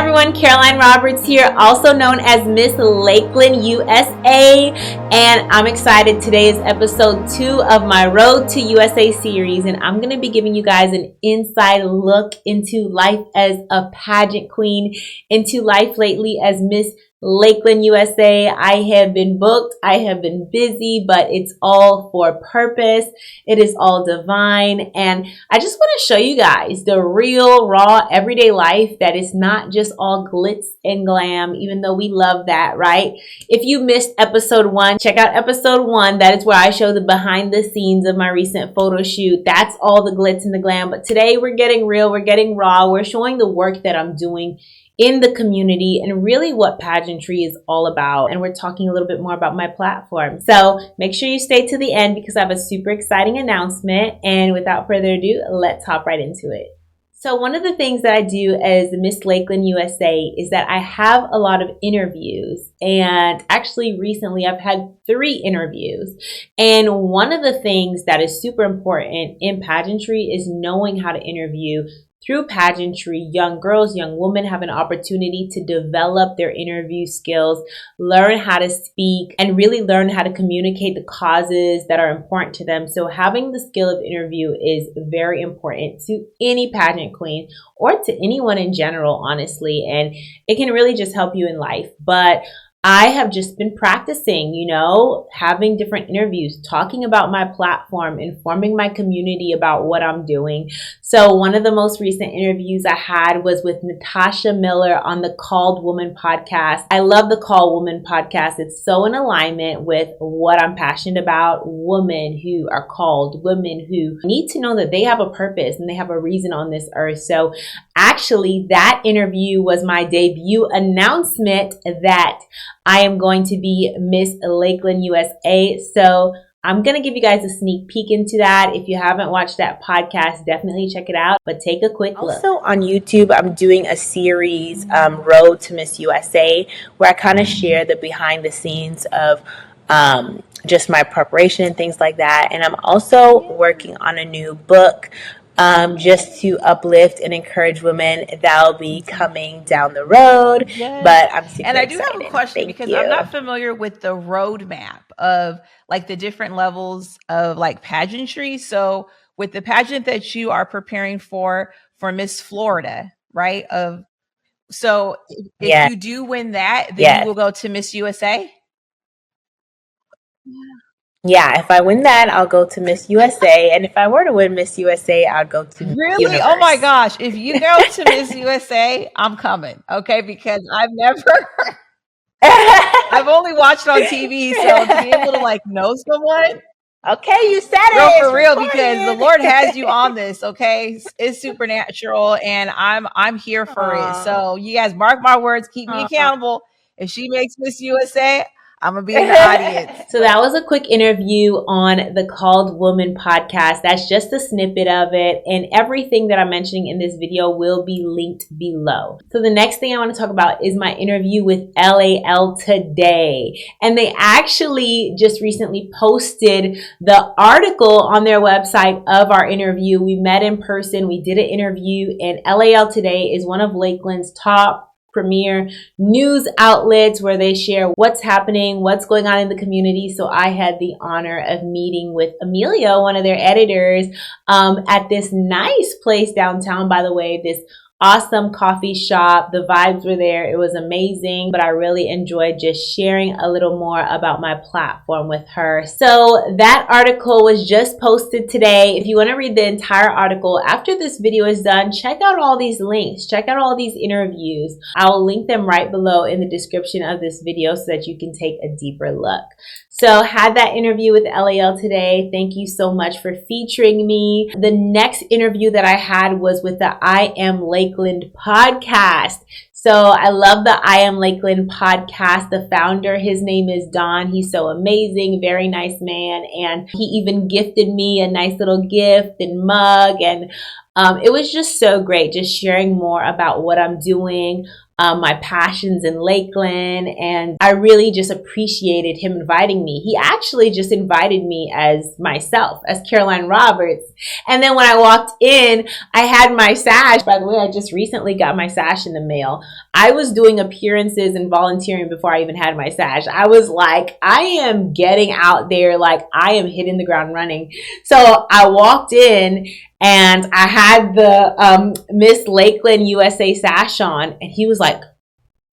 everyone, Karolyne Roberts here, also known as Miss Lakeland USA, and I'm excited. Today is episode 2 of my Road to USA series, and I'm going to be giving you guys an inside look into life as a pageant queen, into life lately as Miss Lakeland USA. I have been booked, I have been busy, but it's all for purpose. It is all divine, and I just want to show you guys the real, raw, everyday life that is not just all glitz and glam, even though we love that, right? If you missed episode 1, check out episode 1. That is where I show the behind the scenes of my recent photo shoot. That's all the glitz and the glam, but today we're getting real, we're getting raw, we're showing the work that I'm doing in the community and really what pageantry is all about. And we're talking a little bit more about my platform. So make sure you stay to the end because I have a super exciting announcement. And without further ado, let's hop right into it. So one of the things that I do as Miss Lakeland USA is that I have a lot of interviews, and actually recently I've had 3 interviews. And one of the things that is super important in pageantry is knowing how to interview. Through pageantry, young girls, young women have an opportunity to develop their interview skills, learn how to speak, and really learn how to communicate the causes that are important to them. So having the skill of interview is very important to any pageant queen or to anyone in general, honestly, and it can really just help you in life. But I have just been practicing, having different interviews, talking about my platform, informing my community about what I'm doing. So one of the most recent interviews I had was with Natasha Miller on the Called Woman podcast. I love the Called Woman podcast. It's so in alignment with what I'm passionate about. Women who are called, women who need to know that they have a purpose and they have a reason on this earth. So actually, that interview was my debut announcement that I am going to be Miss Lakeland USA. So I'm going to give you guys a sneak peek into that. If you haven't watched that podcast, definitely check it out. But take a quick look. Also on YouTube, I'm doing a series, Road to Miss USA, where I kind of share the behind the scenes of just my preparation and things like that. And I'm also working on a new book just to uplift and encourage women. That'll be coming down the road. Yes. But I'm super And I do excited. have a question because I'm not familiar with the roadmap of like the different levels of like pageantry. So with the pageant that you are preparing for Miss Florida, right? So if you do win that, then you will go to Miss USA. Yeah, if I win that, I'll go to Miss USA. And if I were to win Miss USA, I'll go to Really? Universe. Oh my gosh. If you go to Miss USA, I'm coming. Okay. Because I've only watched on TV. So to be able to like know someone. Okay, you said it. For real, because the Lord has you on this. Okay. It's supernatural and I'm here for it. So you guys mark my words, keep me accountable. If she makes Miss USA, I'm going to be in the audience. So that was a quick interview on the Called Woman podcast. That's just a snippet of it. And everything that I'm mentioning in this video will be linked below. So the next thing I want to talk about is my interview with LAL Today. And they actually just recently posted the article on their website of our interview. We met in person. We did an interview, and LAL Today is one of Lakeland's top premier news outlets where they share what's happening, what's going on in the community. So I had the honor of meeting with Emilio, one of their editors, at this nice place downtown, by the way, this awesome coffee shop. The vibes were there. It was amazing, but I really enjoyed just sharing a little more about my platform with her. So that article was just posted today. If you want to read the entire article after this video is done, check out all these links, check out all these interviews. I'll link them right below in the description of this video so that you can take a deeper look. So had that interview with LAL Today. Thank you so much for featuring me. The next interview that I had was with the I Am Lakeland podcast. So I love the I Am Lakeland podcast. The founder, his name is Don. He's so amazing, very nice man. And he even gifted me a nice little gift and mug. And it was just so great just sharing more about what I'm doing. my passions in Lakeland. And I really just appreciated him inviting me. He actually just invited me as myself, as Karolyne Roberts. And then when I walked in, I had my sash. By the way, I just recently got my sash in the mail. I was doing appearances and volunteering before I even had my sash. I was like, I am getting out there, like I am hitting the ground running. So I walked in and I had the Miss Lakeland USA sash on, and he was like,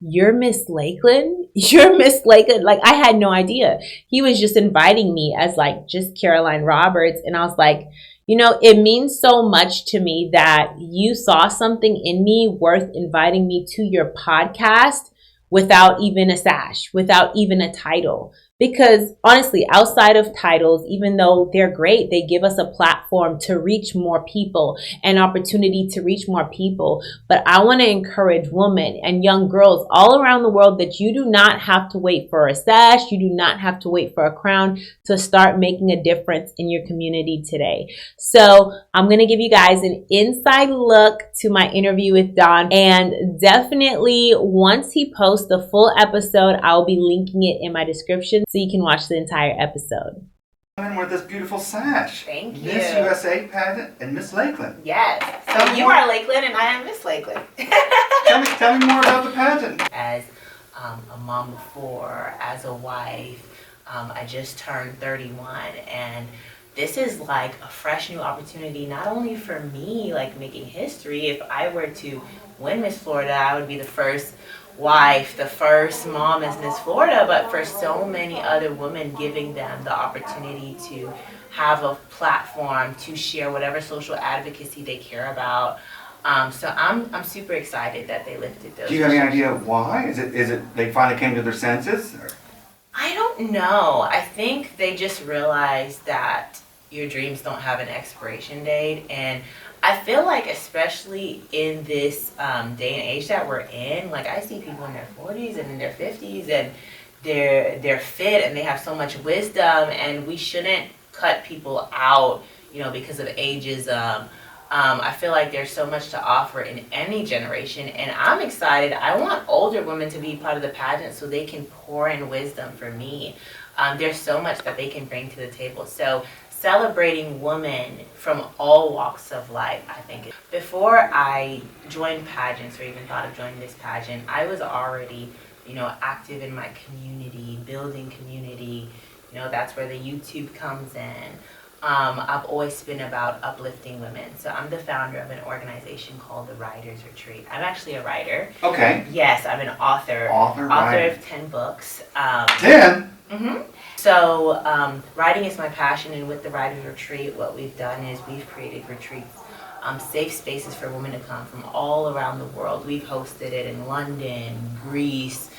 "You're Miss Lakeland? You're Miss Lakeland?" Like, I had no idea. He was just inviting me as like just Karolyne Roberts. And I was like, you know, it means so much to me that you saw something in me worth inviting me to your podcast without even a sash, without even a title. Because honestly, outside of titles, even though they're great, they give us a platform to reach more people, an opportunity to reach more people. But I want to encourage women and young girls all around the world that you do not have to wait for a sash. You do not have to wait for a crown to start making a difference in your community today. So I'm going to give you guys an inside look to my interview with Don. And definitely once he posts the full episode, I'll be linking it in my description so you can watch the entire episode. And with this beautiful sash. Thank you. Miss USA pageant and Miss Lakeland. Yes. So you are Lakeland and I am Miss Lakeland. Tell me more about the pageant. As a mom of four, as a wife, I just turned 31, and this is like a fresh new opportunity, not only for me, like making history. If I were to win Miss Florida, I would be the first wife, the first mom as Miss Florida, but for so many other women, giving them the opportunity to have a platform to share whatever social advocacy they care about. So I'm super excited that they lifted those. Do you have any idea why? Is it they finally came to their senses? Or? I don't know. I think they just realized that your dreams don't have an expiration date, and I feel like especially in this day and age that we're in, like I see people in their 40s and in their 50s, and they're fit and they have so much wisdom, and we shouldn't cut people out, you know, because of ageism. I feel like there's so much to offer in any generation, and I'm excited. I want older women to be part of the pageant so they can pour in wisdom for me. There's so much that they can bring to the table. So celebrating women from all walks of life, I think. Before I joined pageants or even thought of joining this pageant, I was already, you know, active in my community, building community. You know, that's where the YouTube comes in. I've always been about uplifting women. So I'm the founder of an organization called the Writers Retreat. I'm actually a writer. Okay. Yes, I'm an author. Author of 10 books. 10? Mm-hmm. So writing is my passion, and with the Writers Retreat, what we've done is we've created retreats, safe spaces for women to come from all around the world. We've hosted it in London, Greece,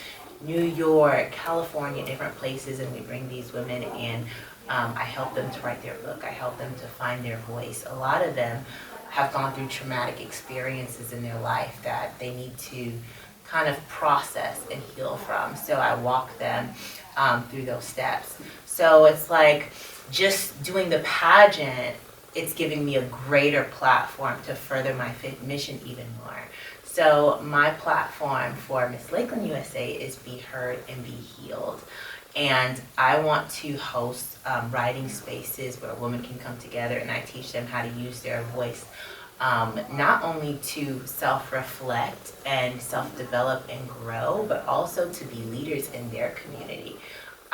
New York, California, different places, and we bring these women in. I help them to write their book. I help them to find their voice. A lot of them have gone through traumatic experiences in their life that they need to kind of process and heal from. So I walk them through those steps. So it's like just doing the pageant, it's giving me a greater platform to further my mission even more. So my platform for Miss Lakeland USA is Be Heard and Be Healed. And I want to host writing spaces where women can come together, and I teach them how to use their voice, not only to self-reflect and self-develop and grow, but also to be leaders in their community.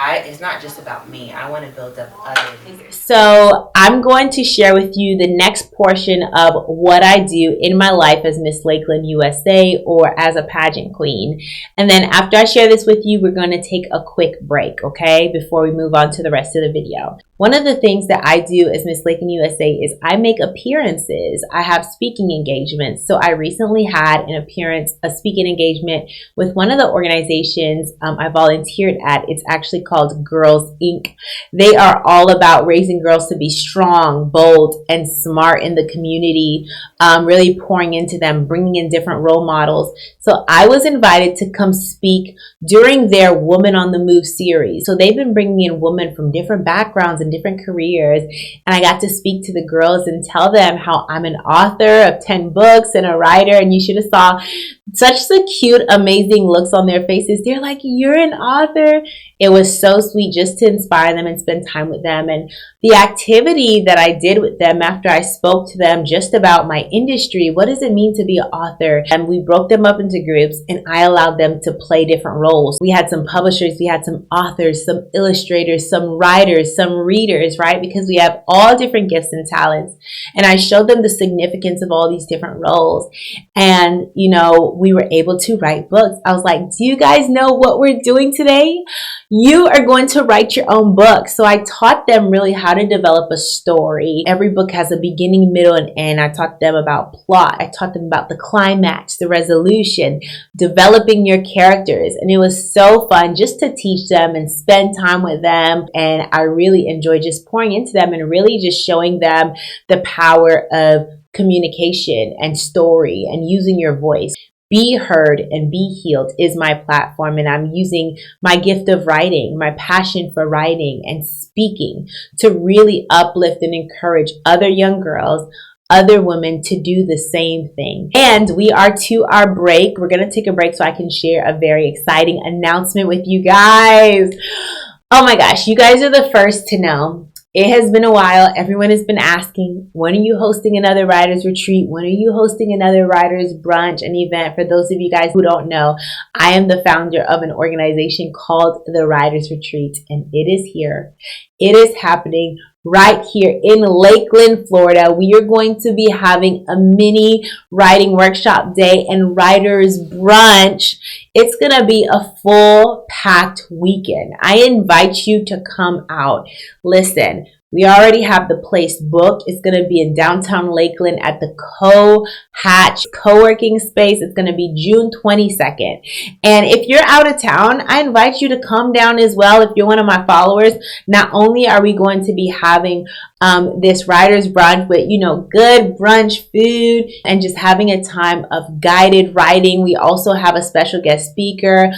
It's not just about me. I want to build up other leaders. So I'm going to share with you the next portion of what I do in my life as Miss Lakeland USA or as a pageant queen. And then after I share this with you, we're going to take a quick break, okay, before we move on to the rest of the video. One of the things that I do as Miss Lakeland USA is I make appearances. I have speaking engagements. So I recently had an appearance, a speaking engagement with one of the organizations I volunteered at. It's actually called Girls Inc. They are all about raising girls to be strong, bold, and smart in the community, really pouring into them, bringing in different role models. So I was invited to come speak during their Woman on the Move series. So they've been bringing in women from different backgrounds and different careers, and I got to speak to the girls and tell them how I'm an author of 10 books and a writer, and you should have saw such the cute, amazing looks on their faces. They're like, "You're an author." It was so sweet just to inspire them and spend time with them. And the activity that I did with them after I spoke to them just about my industry, what does it mean to be an author? And we broke them up into groups and I allowed them to play different roles. We had some publishers, we had some authors, some illustrators, some writers, some readers, right? Because we have all different gifts and talents. And I showed them the significance of all these different roles. And, we were able to write books. I was like, do you guys know what we're doing today? You are going to write your own book. So I taught them really how to develop a story. Every book has a beginning, middle, and end. I taught them about plot. I taught them about the climax, the resolution, developing your characters. And it was so fun just to teach them and spend time with them. And I really enjoyed just pouring into them and really just showing them the power of communication and story and using your voice. Be heard and be healed is my platform, and I'm using my gift of writing, my passion for writing and speaking to really uplift and encourage other young girls, other women to do the same thing. And we are to our break. We're going to take a break so I can share a very exciting announcement with you guys. Oh my gosh, you guys are the first to know. It has been a while. Everyone has been asking, when are you hosting another writer's retreat? When are you hosting another writer's brunch, an event? For those of you guys who don't know, I am the founder of an organization called the Writer's Retreat, and it is here. It is happening right here in Lakeland, Florida. We are going to be having a mini writing workshop day and writer's brunch. It's going to be a full packed weekend. I invite you to come out. Listen, we already have the place booked. It's going to be in downtown Lakeland at the Co-Hatch co-working space. It's going to be June 22nd. And if you're out of town, I invite you to come down as well. If you're one of my followers, not only are we going to be having this writer's brunch with, good brunch food and just having a time of guided writing. We also have a special guest speaker.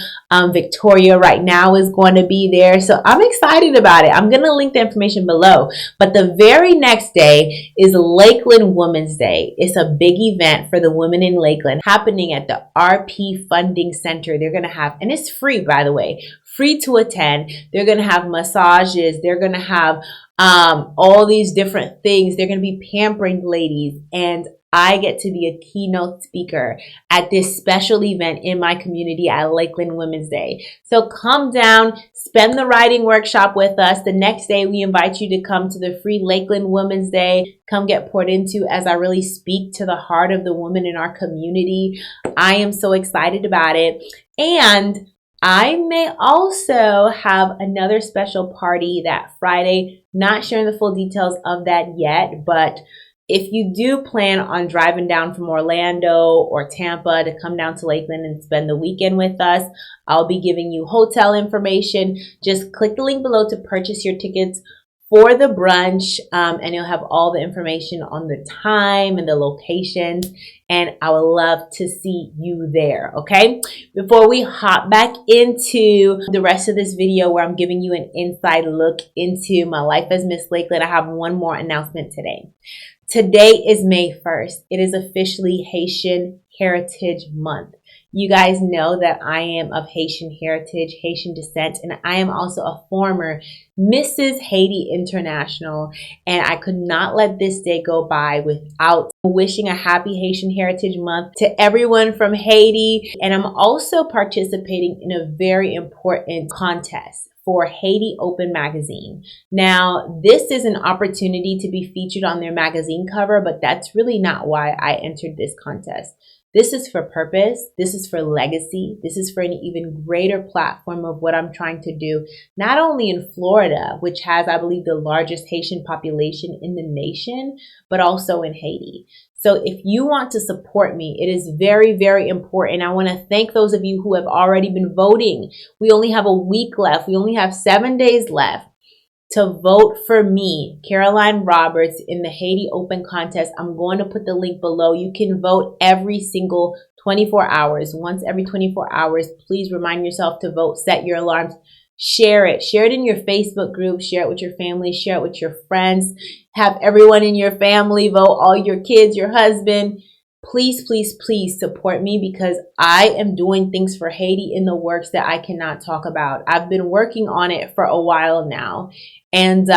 Victoria right now is going to be there. So I'm excited about it. I'm going to link the information below. But the very next day is Lakeland Women's Day. It's a big event for the women in Lakeland happening at the RP Funding Center. They're going to have, and it's free, by the way, free to attend. They're going to have massages. They're going to have all these different things. They're going to be pampering ladies, and I get to be a keynote speaker at this special event in my community at Lakeland Women's Day. So come down, spend the writing workshop with us. The next day, we invite you to come to the free Lakeland Women's Day. Come get poured into as I really speak to the heart of the women in our community. I am so excited about it. And I may also have another special party that Friday. Not sharing the full details of that yet, but if you do plan on driving down from Orlando or Tampa to come down to Lakeland and spend the weekend with us, I'll be giving you hotel information. Just click the link below to purchase your tickets for the brunch, and you'll have all the information on the time and the locations, and I would love to see you there, okay? Before we hop back into the rest of this video where I'm giving you an inside look into my life as Miss Lakeland, I have one more announcement today. Today is May 1st. It is officially Haitian Heritage Month. You guys know that I am of Haitian heritage, Haitian descent, and I am also a former Mrs. Haiti International, and I could not let this day go by without wishing a happy Haitian Heritage Month to everyone from Haiti. And I'm also participating in a very important contest for Haiti Open Magazine. Now, this is an opportunity to be featured on their magazine cover, but that's really not why I entered this contest. This is for purpose. This is for legacy. This is for an even greater platform of what I'm trying to do, not only in Florida, which has, I believe, the largest Haitian population in the nation, but also in Haiti. So if you want to support me, it is very, very important. I want to thank those of you who have already been voting. We only have a week left. We only have 7 days left to vote for me, Karolyne Roberts, in the Haiti Open contest. I'm going to put the link below. You can vote every single 24 hours. Once every 24 hours, please remind yourself to vote, set your alarms, share it. Share it in your Facebook group, share it with your family, share it with your friends. Have everyone in your family vote, all your kids, your husband. please, please, please support me, because I am doing things for Haiti in the works that I cannot talk about. I've been working on it for a while now, and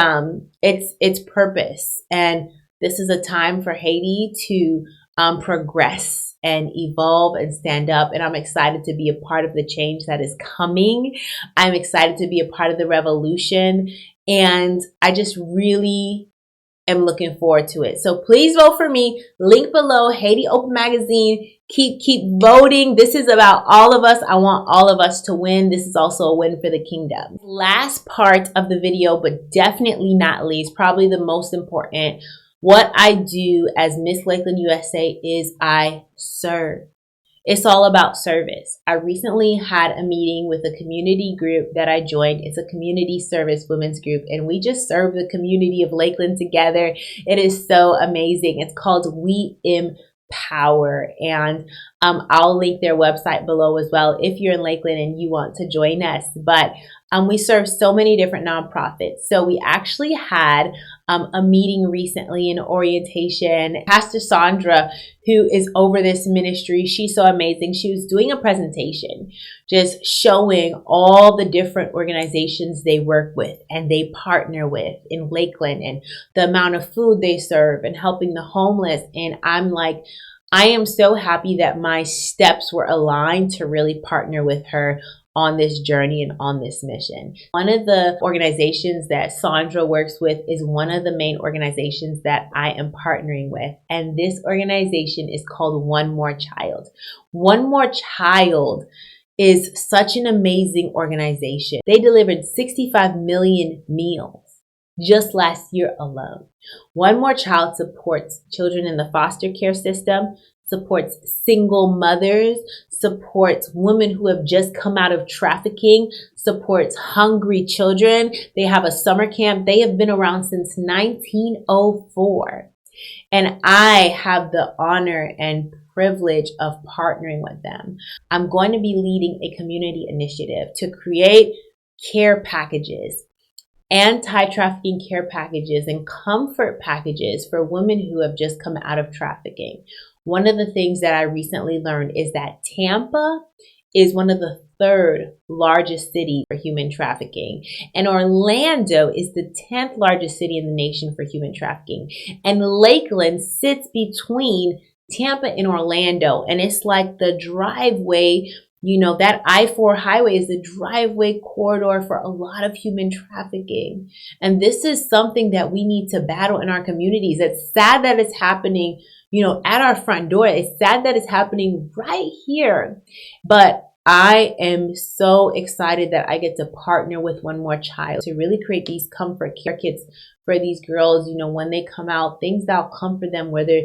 it's purpose. And this is a time for Haiti to progress and evolve and stand up. And I'm excited to be a part of the change that is coming. I'm excited to be a part of the revolution. And I just really am looking forward to it. So please vote for me. Link below, Haiti Open Magazine. Keep voting. This is about all of us. I want all of us to win. This is also a win for the kingdom. Last part of the video, but definitely not least, probably the most important, what I do as Miss Lakeland USA is I serve. It's all about service. I recently had a meeting with a community group that I joined. It's a community service women's group, and we just serve the community of Lakeland together. It is so amazing. It's called We Empower, and I'll link their website below as well if you're in Lakeland and you want to join us. But we serve so many different nonprofits. So we actually had a meeting recently in orientation. Pastor Sandra, who is over this ministry, she's so amazing. She was doing a presentation just showing all the different organizations they work with and they partner with in Lakeland, and the amount of food they serve and helping the homeless. And I'm like, I am so happy that my steps were aligned to really partner with her on this journey and on this mission. One of the organizations that Sandra works with is one of the main organizations that I am partnering with. And this organization is called One More Child. One More Child is such an amazing organization. They delivered 65 million meals just last year alone. One More Child supports children in the foster care system, supports single mothers, supports women who have just come out of trafficking, supports hungry children. They have a summer camp. They have been around since 1904. And I have the honor and privilege of partnering with them. I'm going to be leading a community initiative to create care packages, anti-trafficking care packages, and comfort packages for women who have just come out of trafficking. One of the things that I recently learned is that Tampa is one of the third largest cities for human trafficking. And Orlando is the 10th largest city in the nation for human trafficking. And Lakeland sits between Tampa and Orlando. And it's like the driveway, you know, that I-4 highway is the driveway corridor for a lot of human trafficking. And this is something that we need to battle in our communities. It's sad that it's happening, you know, at our front door. It's sad that it's happening right here. But I am so excited that I get to partner with One More Child to really create these comfort care kits for these girls, you know, when they come out, things that'll comfort them, whether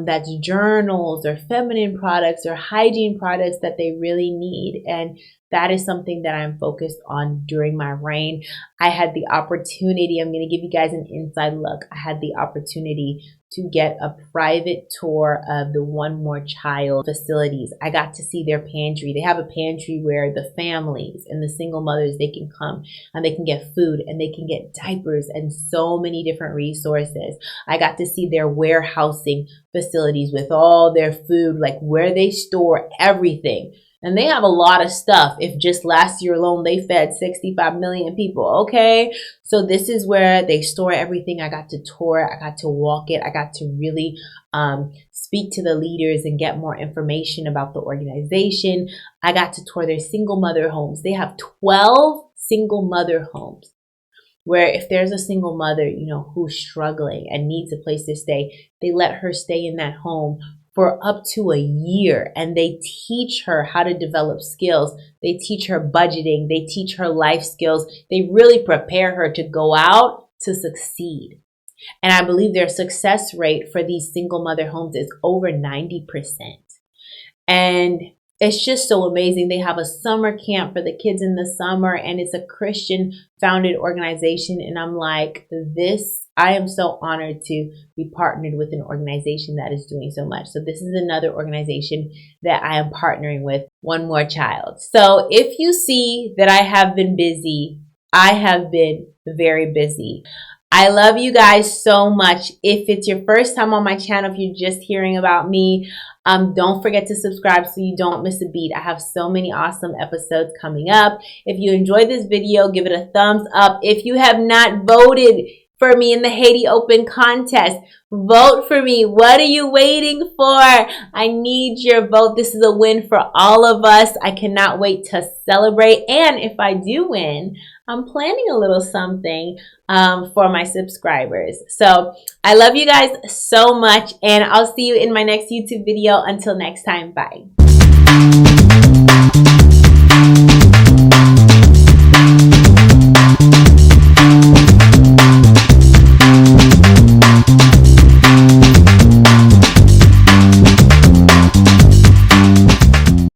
that's journals or feminine products or hygiene products that they really need. And that is something that I'm focused on during my reign. I had the opportunity, I'm going to give you guys an inside look. I had the opportunity to get a private tour of the One More Child facilities. I got to see their pantry. They have a pantry where the families and the single mothers, they can come and they can get food and they can get diapers and so many different resources. I got to see their warehousing facilities with all their food, like where they store everything. And they have a lot of stuff. If just last year alone, they fed 65 million people. Okay. So this is where they store everything. I got to tour it. I got to walk it. I got to really speak to the leaders and get more information about the organization. I got to tour their single mother homes. They have 12 single mother homes, where if there's a single mother, you know, who's struggling and needs a place to stay, they let her stay in that home for up to a year, and they teach her how to develop skills. They teach her budgeting. They teach her life skills. They really prepare her to go out to succeed. And I believe their success rate for these single mother homes is over 90%. And it's just so amazing. They have a summer camp for the kids in the summer, and it's a Christian founded organization. And I'm like, I am so honored to be partnered with an organization that is doing so much. So this is another organization that I am partnering with, One More Child. So if you see that I have been busy, I have been very busy. I love you guys so much. If it's your first time on my channel, if you're just hearing about me, don't forget to subscribe so you don't miss a beat. I have so many awesome episodes coming up. If you enjoyed this video, give it a thumbs up. If you have not voted for me in the Haiti Open contest, vote for me. What are you waiting for? I need your vote. This is a win for all of us. I cannot wait to celebrate. And if I do win, I'm planning a little something for my subscribers. So I love you guys so much, and I'll see you in my next YouTube video. Until next time, bye.